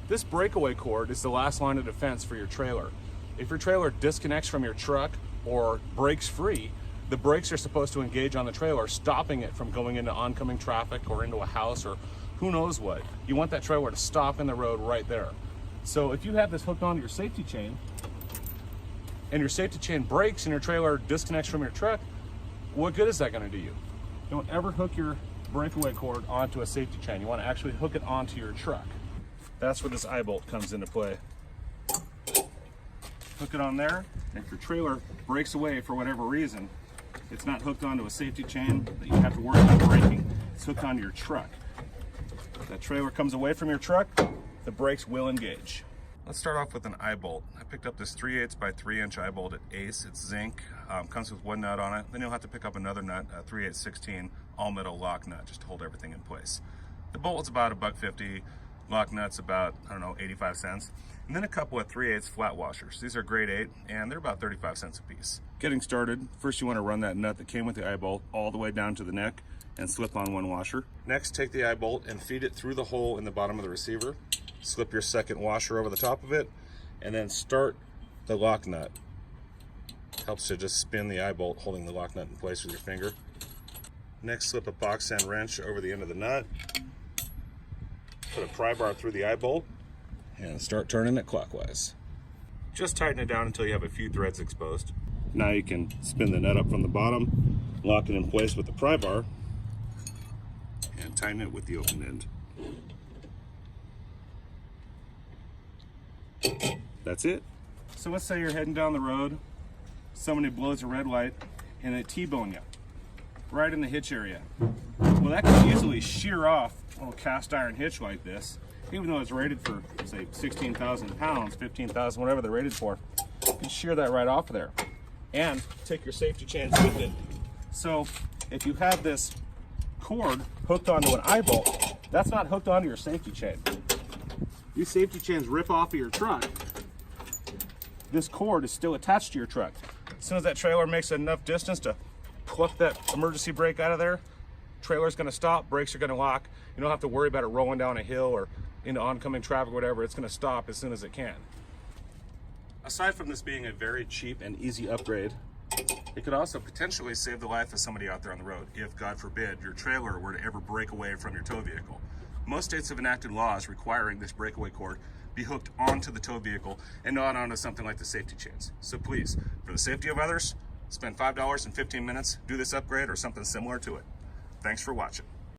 This breakaway cord is the last line of defense for your trailer. If your trailer disconnects from your truck or breaks free, the brakes are supposed to engage on the trailer, stopping it from going into oncoming traffic or into a house or who knows what. You want that trailer to stop in the road right there. So if you have this hooked onto your safety chain and your safety chain breaks and your trailer disconnects from your truck, what good is that going to do you? Don't ever hook your breakaway cord onto a safety chain. You want to actually hook it onto your truck. That's where this eye bolt comes into play. Hook it on there, and if your trailer breaks away for whatever reason, it's not hooked onto a safety chain that you have to worry about breaking. It's hooked onto your truck. If that trailer comes away from your truck, the brakes will engage. Let's start off with an eye bolt. I picked up this 3/8 by 3 inch eye bolt at Ace. It's zinc, comes with one nut on it. Then you'll have to pick up another nut, a 3/8 16 all metal lock nut, just to hold everything in place. The bolt is about $1.50. Lock nuts about, I don't know, 85 cents. And then a couple of 3/8 flat washers. These are grade 8 and they're about 35 cents a piece. Getting started, first you want to run that nut that came with the eye bolt all the way down to the neck and slip on one washer. Next, take the eye bolt and feed it through the hole in the bottom of the receiver. Slip your second washer over the top of it and then start the lock nut. Helps to just spin the eye bolt, holding the lock nut in place with your finger. Next, slip a box end wrench over the end of the nut. Put a pry bar through the eye bolt and start turning it clockwise. Just tighten it down until you have a few threads exposed. Now you can spin the nut up from the bottom, lock it in place with the pry bar, and tighten it with the open end. That's it. So let's say you're heading down the road, somebody blows a red light, and they T-bone you right in the hitch area. Well, that can easily shear off a little cast iron hitch like this, even though it's rated for, say, 16,000 pounds, 15,000, whatever they're rated for. You can shear that right off of there and take your safety chains with it. So if you have this cord hooked onto an eye bolt, that's not hooked onto your safety chain. These safety chains rip off of your truck. This cord is still attached to your truck. As soon as that trailer makes enough distance to pluck that emergency brake out of there, trailer's gonna stop, brakes are gonna lock. You don't have to worry about it rolling down a hill or into oncoming traffic or whatever. It's gonna stop as soon as it can. Aside from this being a very cheap and easy upgrade, it could also potentially save the life of somebody out there on the road if, God forbid, your trailer were to ever break away from your tow vehicle. Most states have enacted laws requiring this breakaway cord be hooked onto the tow vehicle and not onto something like the safety chains. So please, for the safety of others, spend $5 and 15 minutes, do this upgrade or something similar to it. Thanks for watching.